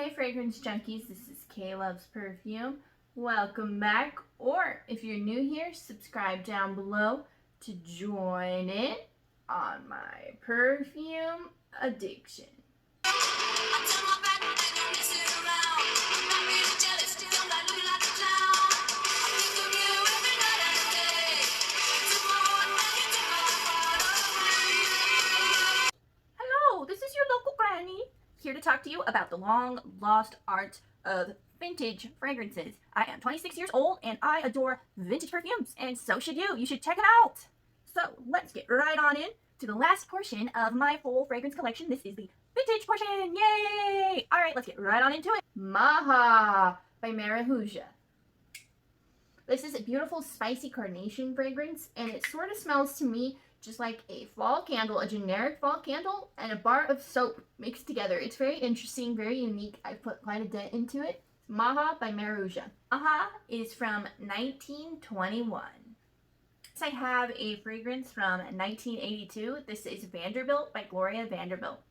Hey fragrance junkies, this is Kay Loves Perfume. Welcome back, or if you're new here, subscribe down below to join in on my perfume addiction. Hello, this is your local granny, here to talk to you about the long lost art of vintage fragrances. I am 26 years old and I adore vintage perfumes, and so should you. You should check them out. So let's get right on in to the last portion of my full fragrance collection. This is the vintage portion. Yay! All right, let's get right on into it. Maha by Marahuja. This is a beautiful spicy carnation fragrance, and it sort of smells to me just like a fall candle, a generic fall candle, and a bar of soap mixed together. It's very interesting, very unique. I put quite a dent into it. Maha by Marahuja. Maha is from 1921. Next, I have a fragrance from 1982. This is Vanderbilt by Gloria Vanderbilt.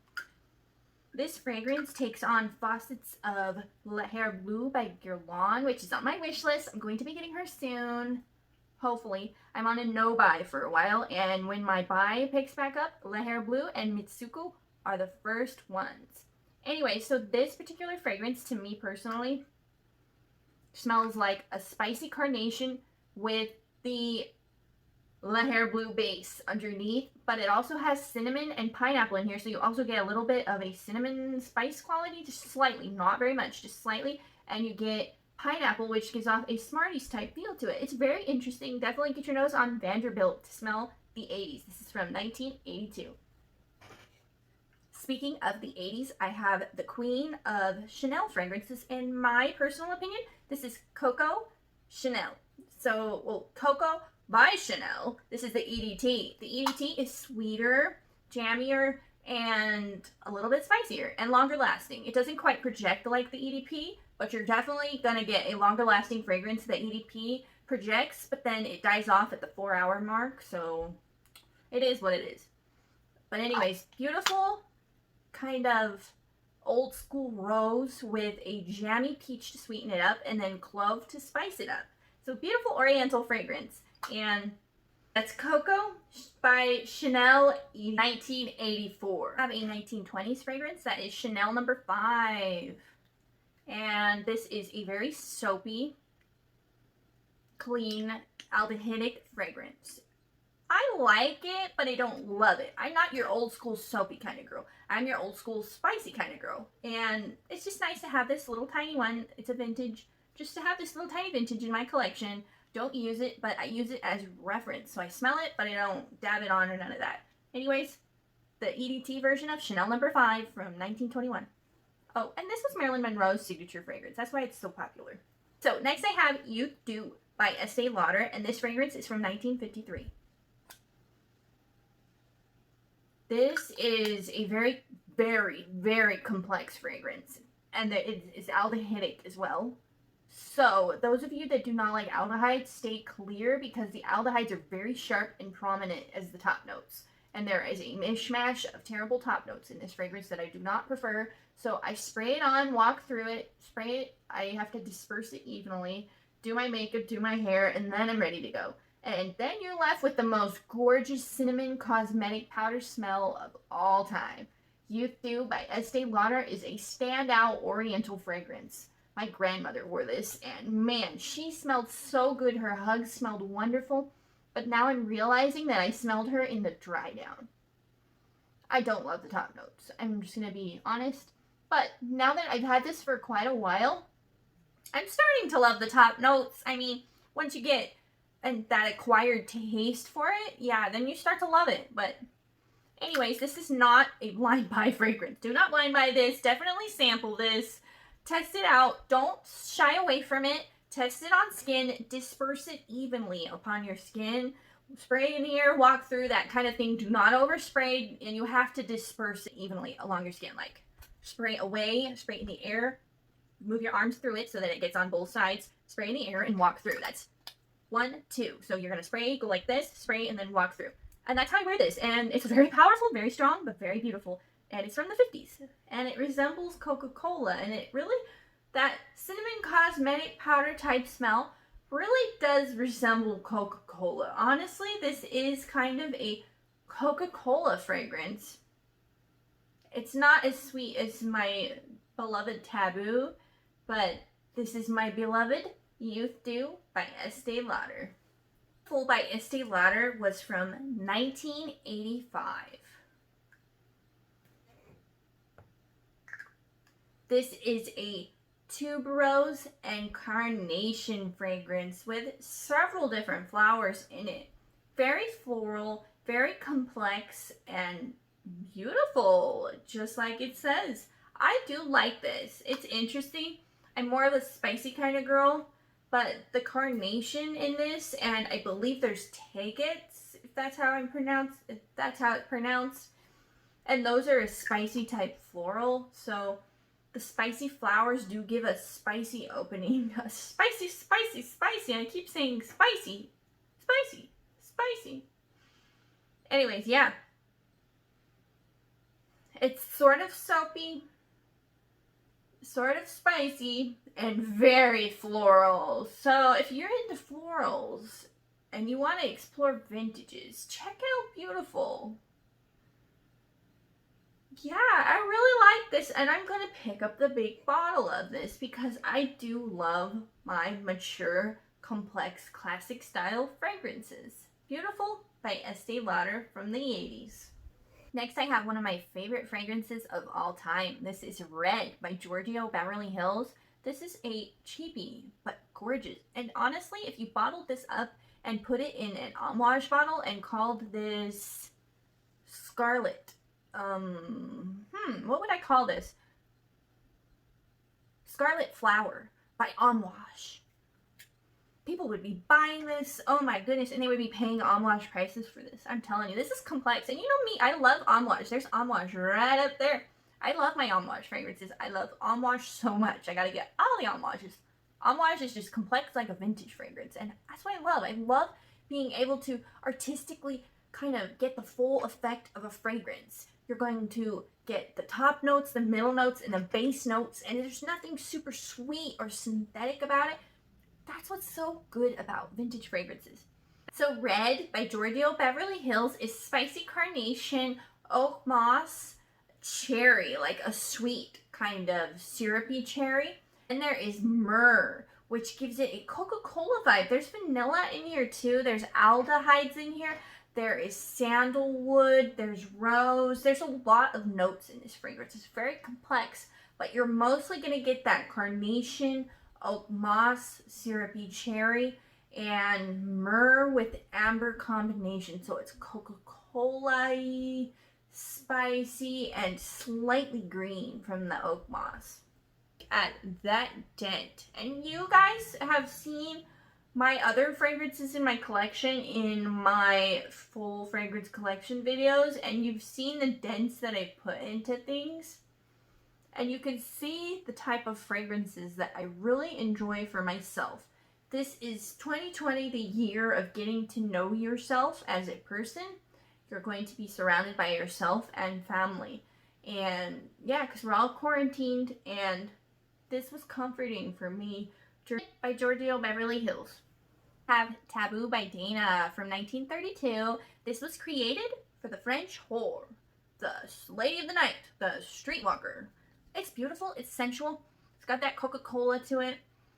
This fragrance takes on faucets of Le Hair Bleu by Guerlain, which is on my wish list. I'm going to be getting her soon. Hopefully. I'm on a no-buy for a while, and when my buy picks back up, Le Hair Bleu and Mitsuko are the first ones. Anyway, so this particular fragrance, to me personally, smells like a spicy carnation with the Le Hair Bleu base underneath, but it also has cinnamon and pineapple in here, so you also get a little bit of a cinnamon spice quality, just slightly, not very much, just slightly, and you get pineapple, which gives off a Smarties type feel to it. It's very interesting. Definitely get your nose on Vanderbilt to smell the 80s. This is from 1982. Speaking of the 80s, I have the queen of Chanel fragrances. In my personal opinion, this is Coco Chanel. So, well, Coco by Chanel. This is the EDT. The EDT is sweeter, jammier, and a little bit spicier and longer lasting. It doesn't quite project like the EDP, but you're definitely going to get a longer lasting fragrance that EDP projects, but then it dies off at the 4-hour mark, so it is what it is. But anyways, beautiful kind of old school rose with a jammy peach to sweeten it up, and then clove to spice it up. So beautiful oriental fragrance. And that's Coco by Chanel 1984. I have a 1920s fragrance that is Chanel No. 5. And this is a very soapy, clean, aldehydic fragrance. I like it, but I don't love it. I'm not your old school soapy kind of girl. I'm your old school spicy kind of girl. And it's just nice to have this little tiny one. It's a vintage. Just to have this little tiny vintage in my collection. Don't use it, but I use it as reference. So I smell it, but I don't dab it on or none of that. Anyways, the EDT version of Chanel No. 5 from 1921. Oh, and this was Marilyn Monroe's signature fragrance. That's why it's so popular. So next I have You Do by Estee Lauder, and this fragrance is from 1953. This is a very, very, very complex fragrance, and it is aldehydic as well. So those of you that do not like aldehydes, stay clear, because the aldehydes are very sharp and prominent as the top notes. And there is a mishmash of terrible top notes in this fragrance that I do not prefer. So I spray it on, walk through it, spray it. I have to disperse it evenly, do my makeup, do my hair, and then I'm ready to go. And then you're left with the most gorgeous cinnamon cosmetic powder smell of all time. Youth Do by Estee Lauder is a standout oriental fragrance. My grandmother wore this, and man, she smelled so good. Her hugs smelled wonderful. But now I'm realizing that I smelled her in the dry down. I don't love the top notes. I'm just going to be honest. But now that I've had this for quite a while, I'm starting to love the top notes. I mean, once you get that acquired taste for it, yeah, then you start to love it. But anyways, this is not a blind buy fragrance. Do not blind buy this. Definitely sample this. Test it out. Don't shy away from it. Test it on skin, disperse it evenly upon your skin, spray in the air, walk through, that kind of thing. Do not overspray, and you have to disperse it evenly along your skin. Like, spray away, spray in the air, move your arms through it so that it gets on both sides, spray in the air, and walk through. That's 1, 2. So you're going to spray, go like this, spray, and then walk through. And that's how I wear this. And it's very powerful, very strong, but very beautiful. and it's from the 50s, and it resembles Coca-Cola, and it really, that cinnamon cosmetic powder type smell really does resemble Coca-Cola. Honestly, this is kind of a Coca-Cola fragrance. It's not as sweet as my beloved Taboo, but this is my beloved Youth Dew by Estee Lauder. Full by Estee Lauder was from 1985. This is a tuberose and carnation fragrance with several different flowers in it. Very floral, very complex, and beautiful, just like it says. I do like this. It's interesting. I'm more of a spicy kind of girl, but the carnation in this, and I believe there's tagates, if that's how it's pronounced, and those are a spicy type floral, so the spicy flowers do give a spicy opening. A spicy, spicy, spicy. I keep saying spicy, spicy, spicy. Anyways, yeah. It's sort of soapy, sort of spicy, and very floral. So if you're into florals and you want to explore vintages, check out Beautiful. Yeah, I really like this, and I'm going to pick up the big bottle of this because I do love my mature, complex, classic style fragrances. Beautiful by Estee Lauder from the 80s. Next, I have one of my favorite fragrances of all time. This is Red by Giorgio Beverly Hills. This is a cheapie, but gorgeous. And honestly, if you bottled this up and put it in an homage bottle and called this Scarlet, what would I call this? Scarlet Flower by Amouage. People would be buying this, oh my goodness, and they would be paying Amouage prices for this. I'm telling you, this is complex. And you know me, I love Amouage. There's Amouage right up there. I love my Amouage fragrances. I love Amouage so much. I gotta get all the Amouages. Amouage is just complex like a vintage fragrance, and that's what I love. I love being able to artistically kind of get the full effect of a fragrance. You're going to get the top notes, the middle notes, and the base notes, and there's nothing super sweet or synthetic about it. That's what's so good about vintage fragrances. So Red by Giorgio Beverly Hills is spicy carnation, oak moss, cherry, like a sweet kind of syrupy cherry. And there is myrrh, which gives it a Coca-Cola vibe. There's vanilla in here too. There's aldehydes in here. There is sandalwood, there's rose, there's a lot of notes in this fragrance. It's very complex, but you're mostly going to get that carnation, oak moss, syrupy cherry, and myrrh with amber combination. So it's Coca-Cola-y, spicy, and slightly green from the oak moss. At that dent. And you guys have seen my other fragrances in my collection in my full fragrance collection videos, and you've seen the dents that I put into things, and you can see the type of fragrances that I really enjoy for myself. This is 2020, the year of getting to know yourself as a person. You're going to be surrounded by yourself and family, and yeah, because we're all quarantined, and this was comforting for me. By Giorgio Beverly Hills. Have Taboo by Dana from 1932. This was created for the French whore, the lady of the night, the streetwalker. It's beautiful, it's sensual, it's got that Coca-Cola to it,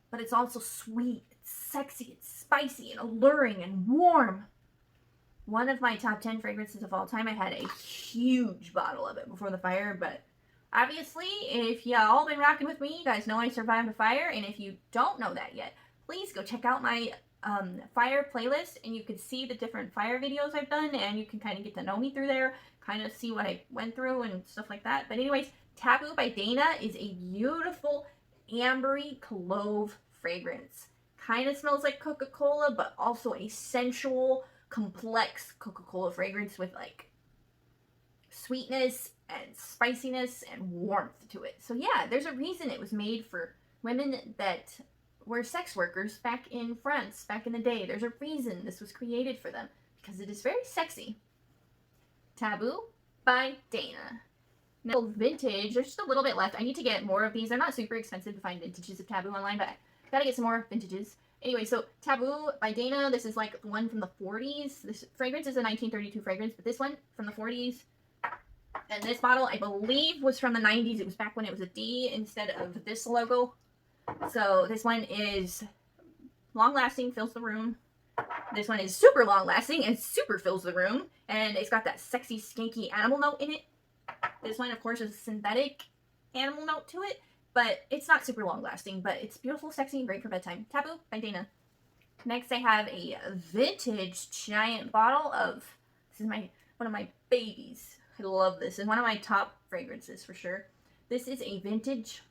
but it's also sweet, it's sexy, it's spicy, and alluring, and warm. One of my top 10 fragrances of all time. I had a huge bottle of it before the fire, but obviously, if y'all been rocking with me, you guys know I survived a fire, and if you don't know that yet, please go check out my fire playlist, and you can see the different fire videos I've done, and you can kind of get to know me through there, kind of see what I went through and stuff like that. But anyways, Taboo by Dana is a beautiful ambery clove fragrance. Kind of smells like Coca-Cola, but also a sensual, complex Coca-Cola fragrance with like sweetness and spiciness and warmth to it. So yeah, there's a reason it was made for women that were sex workers back in France, back in the day. There's a reason this was created for them, because it is very sexy. Taboo by Dana. Now, vintage, there's just a little bit left. I need to get more of these. They're not super expensive to find vintages of Taboo online, but I gotta get some more vintages. Anyway, so Taboo by Dana. This is like one from the 40s. This fragrance is a 1932 fragrance, but this one from the 40s. And this bottle, I believe, was from the 90s. It was back when it was a D instead of this logo. So this one is long-lasting, fills the room. This one is super long-lasting and super fills the room. And it's got that sexy, skanky animal note in it. This one, of course, is a synthetic animal note to it. But it's not super long-lasting. But it's beautiful, sexy, and great for bedtime. Taboo by Dana. Next, I have a vintage giant bottle of... This is one of my babies. I love this. It's one of my top fragrances for sure. This is a vintage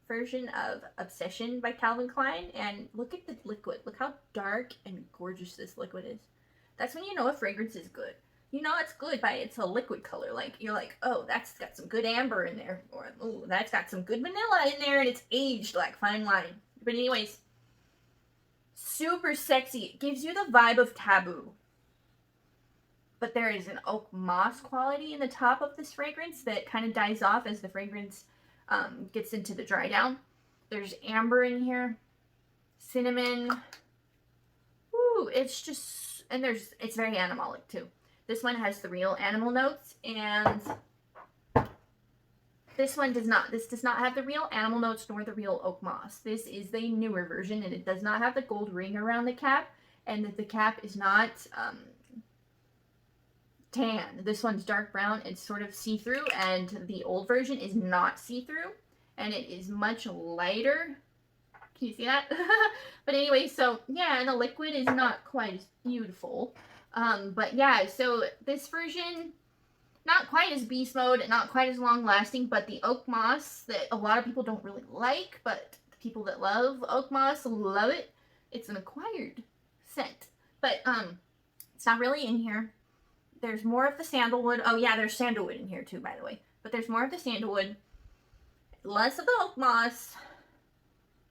version of Obsession by Calvin Klein. And look at the liquid. Look how dark and gorgeous this liquid is. That's when you know a fragrance is good. You know it's good by it's a liquid color. Like, you're like, oh, that's got some good amber in there. Or, oh, that's got some good vanilla in there and it's aged like fine wine. But anyways, super sexy. It gives you the vibe of Taboo. But there is an oak moss quality in the top of this fragrance that kind of dies off as the fragrance gets into the dry down. There's amber in here, cinnamon. Woo, it's just, and it's very animalic too. This one has the real animal notes, and this one does not. This does not have the real animal notes nor the real oak moss. This is the newer version, and it does not have the gold ring around the cap, and the cap is not tan. This one's dark brown. It's sort of see-through, and the old version is not see-through, and it is much lighter. Can you see that? But anyway, so yeah, and the liquid is not quite as beautiful. But yeah, so this version, not quite as beast mode, not quite as long lasting, but the oak moss that a lot of people don't really like, but the people that love oak moss love it. It's an acquired scent, but it's not really in here. There's more of the sandalwood. Oh yeah, there's sandalwood in here too, by the way. But there's more of the sandalwood, less of the oak moss,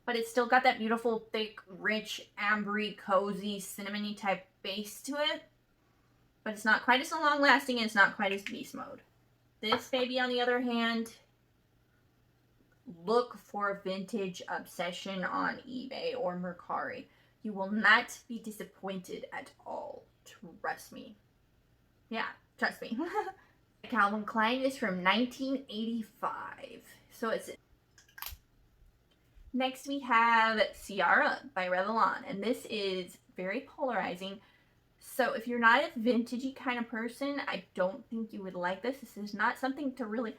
but it's still got that beautiful, thick, rich, ambery, cozy, cinnamony type base to it. But it's not quite as long lasting and it's not quite as beast mode. This baby, on the other hand, look for vintage Obsession on eBay or Mercari. You will not be disappointed at all. Trust me. Yeah, trust me. Calvin Klein is from 1985. So it's... Next we have Ciara by Revlon. And this is very polarizing. So if you're not a vintagey kind of person, I don't think you would like this. This is not something to really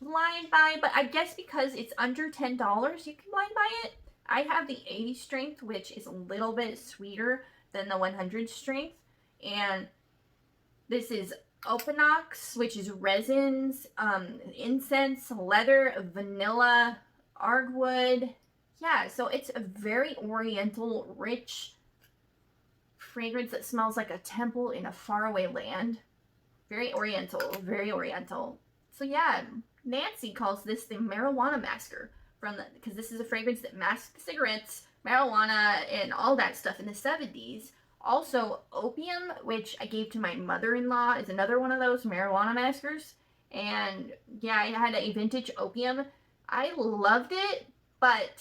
blind buy. But I guess because it's under $10, you can blind buy it. I have the 80 strength, which is a little bit sweeter than the 100 strength. And this is Opinox, which is resins, incense, leather, vanilla, argwood. Yeah, so it's a very oriental, rich fragrance that smells like a temple in a faraway land. Very oriental, very oriental. So yeah, Nancy calls this the marijuana masker because this is a fragrance that masked cigarettes, marijuana, and all that stuff in the 70s. Also, Opium, which I gave to my mother-in-law, is another one of those marijuana maskers. And yeah, I had a vintage Opium. I loved it, but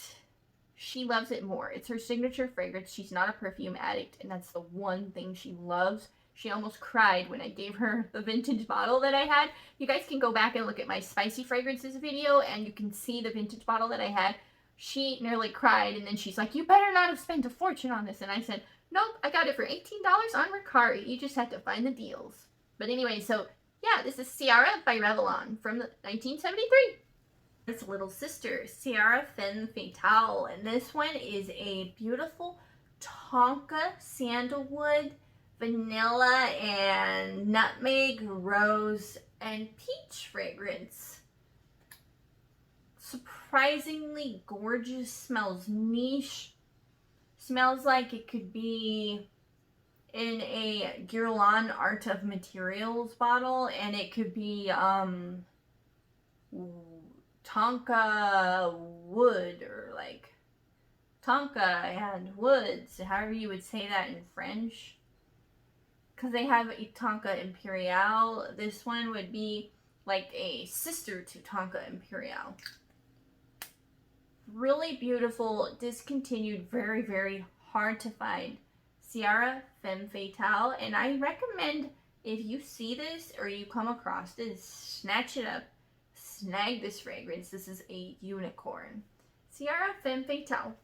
she loves it more. It's her signature fragrance. She's not a perfume addict, and that's the one thing she loves. She almost cried when I gave her the vintage bottle that I had. You guys can go back and look at my spicy fragrances video, and you can see the vintage bottle that I had. She nearly cried, and then she's like, you better not have spent a fortune on this. And I said, nope, I got it for $18 on Mercari. You just have to find the deals. But anyway, so yeah, this is Ciara by Revlon from 1973. Its little sister, Ciara Femme Fatale, and this one is a beautiful Tonka sandalwood, vanilla, and nutmeg, rose, and peach fragrance. Surprisingly gorgeous, smells niche, smells like it could be in a Guerlain Art of Materials bottle, and it could be Tonka wood, or like Tonka and woods, however you would say that in French, because they have a Tonka Imperial. This one would be like a sister to Tonka Imperial. Really beautiful, discontinued, very, very hard to find Ciara Femme Fatale. And I recommend, if you see this or you come across this, snatch it up, snag this fragrance. This is a unicorn. Ciara Femme Fatale.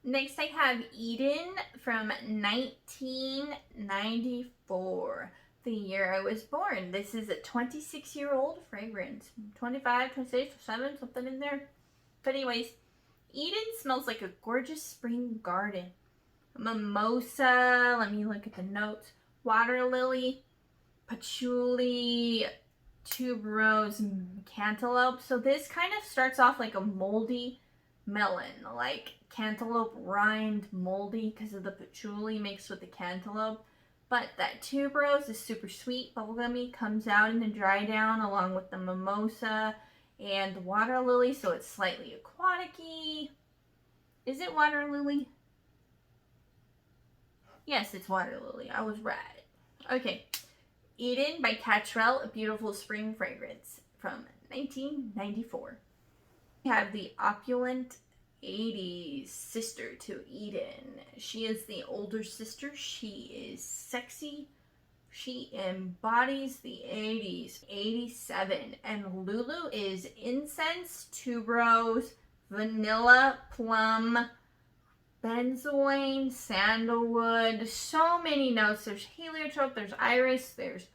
Next I have Eden from 1994, the year I was born. This is a 26-year-old fragrance. 25, 26, 27, something in there. But anyways, Eden smells like a gorgeous spring garden. Mimosa, let me look at the notes. Water lily, patchouli, tuberose, cantaloupe. So this kind of starts off like a moldy melon, like cantaloupe rind moldy because of the patchouli mixed with the cantaloupe. But that tuberose is super sweet, bubblegummy, comes out in the dry down along with the mimosa and the water lily, so it's slightly aquatic-y. Is it water lily? Yes, it's water lily. I was right. Okay. Eden by Catrell, a beautiful spring fragrance from 1994. We have the opulent 80s sister to Eden. She is the older sister. She is sexy. She embodies the 80s, 87. And Lulu is incense, tuberose, vanilla, plum, benzoin, sandalwood. So many notes. There's heliotrope, there's iris, there's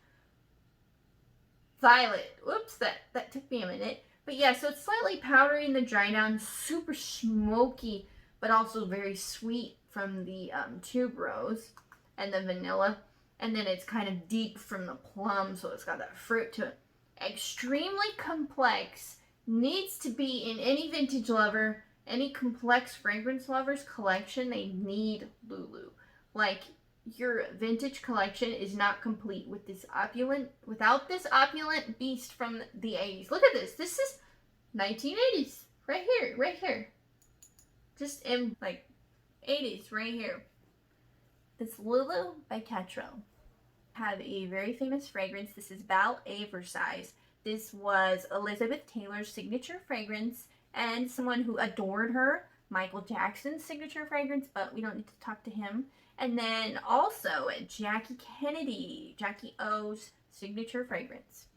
violet. Whoops, that took me a minute. But yeah, so it's slightly powdery in the dry down, super smoky, but also very sweet from the tuberose and the vanilla. And then it's kind of deep from the plum, so it's got that fruit to it. Extremely complex. Needs to be in any vintage lover, any complex fragrance lovers collection, they need Lulu. Like, your vintage collection is not complete with this without this opulent beast from the 80s. Look at this. This is 1980s. Right here. Just in, like, 80s, right here. This Lulu by Catrell. Have a very famous fragrance. This is Ballet Versailles. This was Elizabeth Taylor's signature fragrance and someone who adored her. Michael Jackson's signature fragrance, but we don't need to talk to him. And then also Jackie Kennedy, Jackie O's signature fragrance.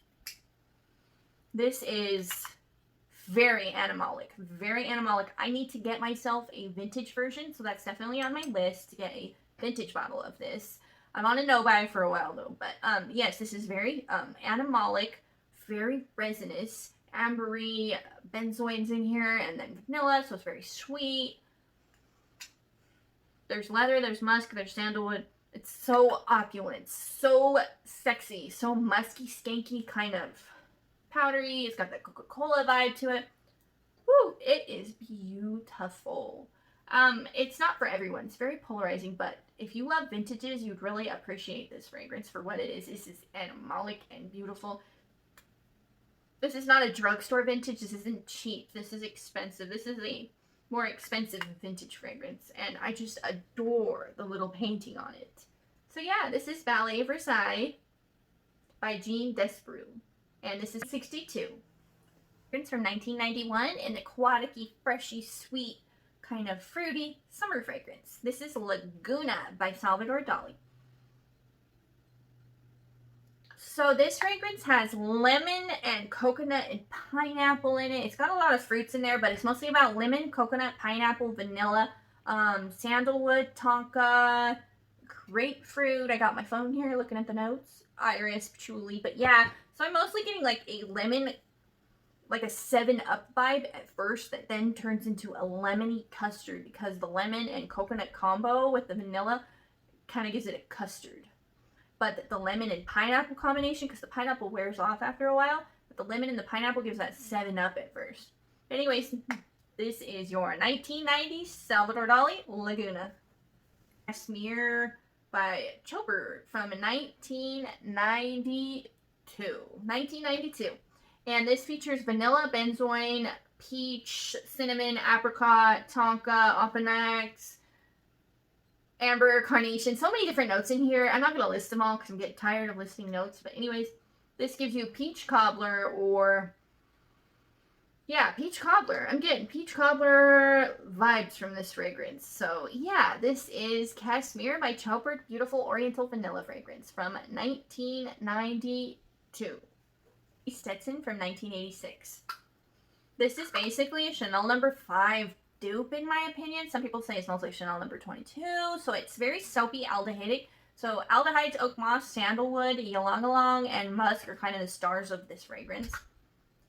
This is very animalic, very animalic. I need to get myself a vintage version, so that's definitely on my list to get a vintage bottle of this. I'm on a no-buy for a while though, but yes, this is very animalic, very resinous, ambery, benzoin's in here, and then vanilla, so it's very sweet. There's leather, there's musk, there's sandalwood. It's so opulent, so sexy, so musky, skanky, kind of powdery. It's got that Coca-Cola vibe to it. Woo, it is beautiful. It's not for everyone. It's very polarizing, but if you love vintages, you'd really appreciate this fragrance for what it is. This is animalic and beautiful. This is not a drugstore vintage. This isn't cheap. This is expensive. This is a more expensive vintage fragrance, and I just adore the little painting on it. So yeah, this is Ballet Versailles by Jean Desbrew, and this is 62. Fragrance from 1991, an aquatic-y, freshy, sweet, kind of fruity summer fragrance. This is Laguna by Salvador Dali. So this fragrance has lemon and coconut and pineapple in it. It's got a lot of fruits in there, but it's mostly about lemon, coconut, pineapple, vanilla, sandalwood, tonka, grapefruit. I got my phone here looking at the notes. Iris, patchouli. But yeah, so I'm mostly getting like a lemon, like a 7-Up vibe at first that then turns into a lemony custard because the lemon and coconut combo with the vanilla kind of gives it a custard. But the lemon and pineapple combination, because the pineapple wears off after a while, but the lemon and the pineapple gives that 7-Up at first. Anyways, this is your 1990 Salvador Dali Laguna. Smear by Chopper from 1992. And this features vanilla, benzoin, peach, cinnamon, apricot, tonka, opanax, amber, carnation. So many different notes in here. I'm not going to list them all because I'm getting tired of listing notes. But anyways, This gives you peach cobbler or, yeah, peach cobbler. I'm getting peach cobbler vibes from this fragrance. So yeah, this is Cashmere by Chopard Beautiful Oriental Vanilla fragrance from 1992. Stetson from 1986. This is basically a Chanel No. 5 dupe in my opinion. Some people say it smells like Chanel No. 22. So it's very soapy aldehydic. So aldehydes, oak moss, sandalwood, ylang ylang, and musk are kind of the stars of this fragrance.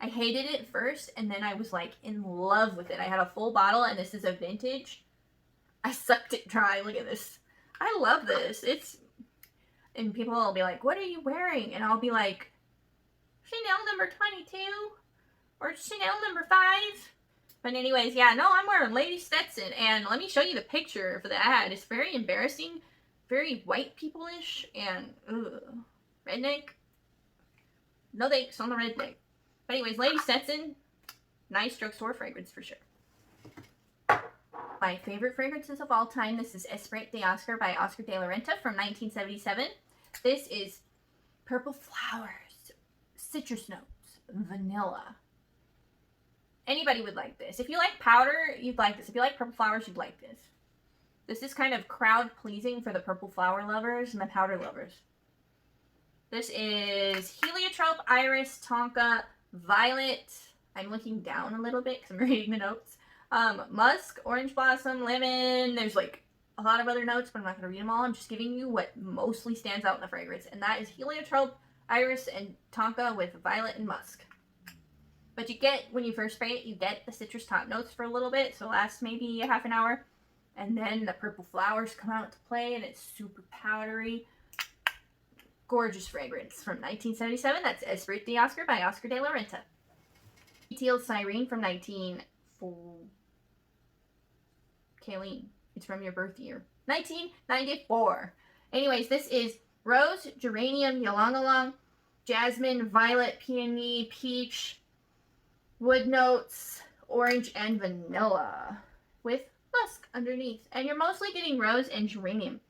I hated it first, and then I was like in love with it. I had a full bottle, and this is a vintage. I sucked it dry. Look at this. I love this. And people will be like, what are you wearing? And I'll be like, Chanel No. 22 or Chanel No. 5. But anyways, yeah, no, I'm wearing Lady Stetson, and let me show you the picture for the ad. It's very embarrassing, very white people-ish, and redneck. No thanks on the redneck. But anyways, Lady Stetson, nice drugstore fragrance for sure. My favorite fragrances of all time. This is Esprit d'Oscar by Oscar de la Renta from 1977. This is purple flowers, citrus notes, vanilla. Anybody would like this. If you like powder, you'd like this. If you like purple flowers, you'd like this. This is kind of crowd pleasing for the purple flower lovers and the powder lovers. This is Heliotrope, Iris, Tonka, Violet. I'm looking down a little bit because I'm reading the notes. Musk, Orange Blossom, Lemon. There's like a lot of other notes, but I'm not going to read them all. I'm just giving you what mostly stands out in the fragrance. And that is Heliotrope, Iris, and Tonka with Violet and Musk. But you get, when you first spray it, you get the citrus top notes for a little bit. So it lasts maybe a half an hour. And then the purple flowers come out to play, and it's super powdery. Gorgeous fragrance from 1977. That's Esprit d'Oscar by Oscar de la Renta. Teal Cyrene from 1994. Kayleen, it's from your birth year. 1994. Anyways, this is Rose, Geranium, Ylang Ylang, Jasmine, Violet, Peony, Peach, Wood Notes, Orange, and Vanilla with musk underneath. And you're mostly getting Rose and Geranium.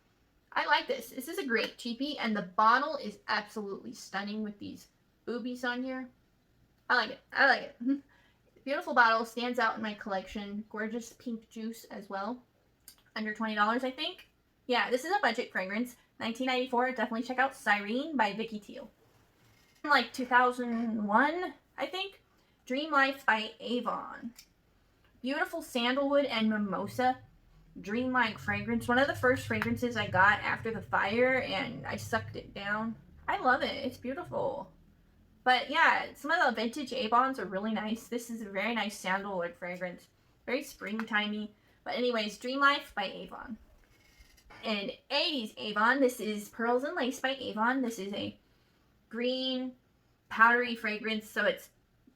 I like this. This is a great cheapie, and the bottle is absolutely stunning with these boobies on here. I like it. I like it. Beautiful bottle. Stands out in my collection. Gorgeous pink juice as well. Under $20, I think. Yeah, this is a budget fragrance. 1994. Definitely check out Cyrene by Vicky Teal. Like 2001, I think. Dream Life by Avon. Beautiful sandalwood and mimosa. Dreamlike fragrance. One of the first fragrances I got after the fire, and I sucked it down. I love it. It's beautiful. But yeah, some of the vintage Avons are really nice. This is a very nice sandalwood fragrance. Very springtimey. But anyways, Dream Life by Avon. And 80s Avon. This is Pearls and Lace by Avon. This is a green, powdery fragrance. So it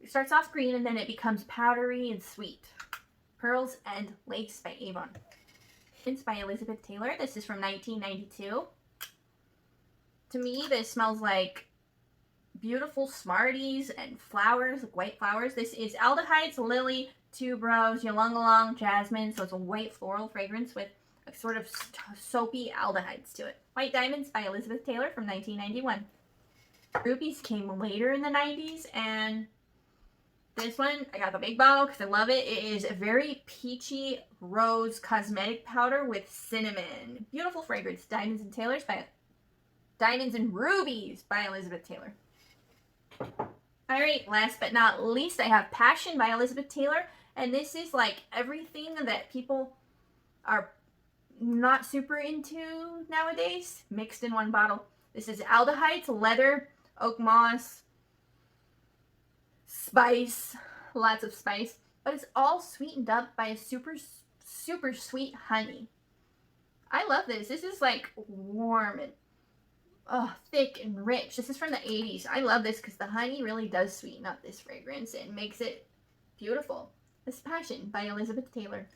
starts off green, and then it becomes powdery and sweet. Pearls and Lace by Avon. It's by Elizabeth Taylor. This is from 1992. To me, this smells like beautiful Smarties and flowers, like white flowers. This is aldehydes, lily, tuberose, ylang ylang, jasmine. So it's a white floral fragrance with a sort of soapy aldehydes to it. White Diamonds by Elizabeth Taylor from 1991. Rubies came later in the 90s, and this one, I got the big bottle because I love it. It is a very peachy rose cosmetic powder with cinnamon. Beautiful fragrance. Diamonds and Rubies by Elizabeth Taylor. Alright, last but not least, I have Passion by Elizabeth Taylor. And this is like everything that people are not super into nowadays, mixed in one bottle. This is aldehydes, leather, oak moss, spice, lots of spice, but it's all sweetened up by a super sweet honey. I love this. This is like warm and thick and rich. This is from the 80s. I love this because the honey really does sweeten up this fragrance and makes it beautiful. This is Passion by Elizabeth Taylor.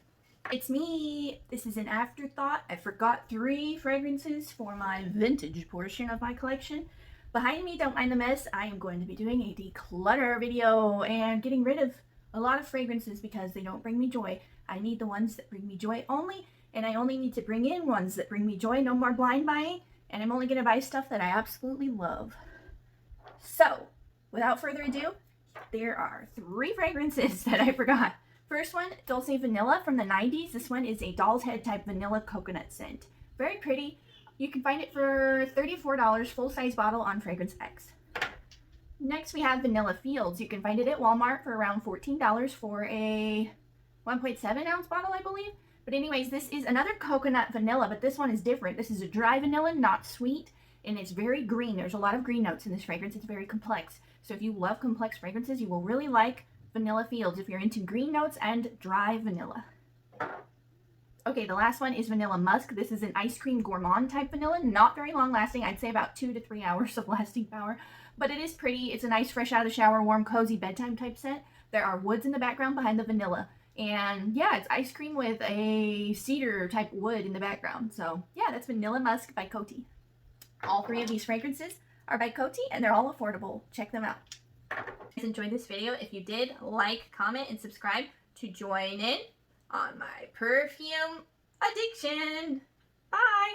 It's me. This is an afterthought. I forgot 3 fragrances for my vintage portion of my collection. Behind me, don't mind the mess, I am going to be doing a declutter video and getting rid of a lot of fragrances because they don't bring me joy. I need the ones that bring me joy only, and I only need to bring in ones that bring me joy. No more blind buying, and I'm only going to buy stuff that I absolutely love. So, without further ado, there are 3 fragrances that I forgot. First one, Dulce Vanilla from the 90s. This one is a doll's head type vanilla coconut scent. Very pretty. You can find it for $34, full-size bottle on Fragrance X. Next, we have Vanilla Fields. You can find it at Walmart for around $14 for a 1.7 ounce bottle, I believe. But anyways, this is another coconut vanilla, but this one is different. This is a dry vanilla, not sweet, and it's very green. There's a lot of green notes in this fragrance. It's very complex. So if you love complex fragrances, you will really like Vanilla Fields if you're into green notes and dry vanilla. Okay, the last one is Vanilla Musk. This is an ice cream gourmand type vanilla. Not very long lasting. I'd say about 2 to 3 hours of lasting power. But it is pretty. It's a nice fresh out of the shower, warm, cozy bedtime type scent. There are woods in the background behind the vanilla. And yeah, it's ice cream with a cedar type wood in the background. So yeah, that's Vanilla Musk by Coty. All 3 of these fragrances are by Coty and they're all affordable. Check them out. If you guys enjoyed this video, if you did, like, comment, and subscribe to join in on my perfume addiction. Bye!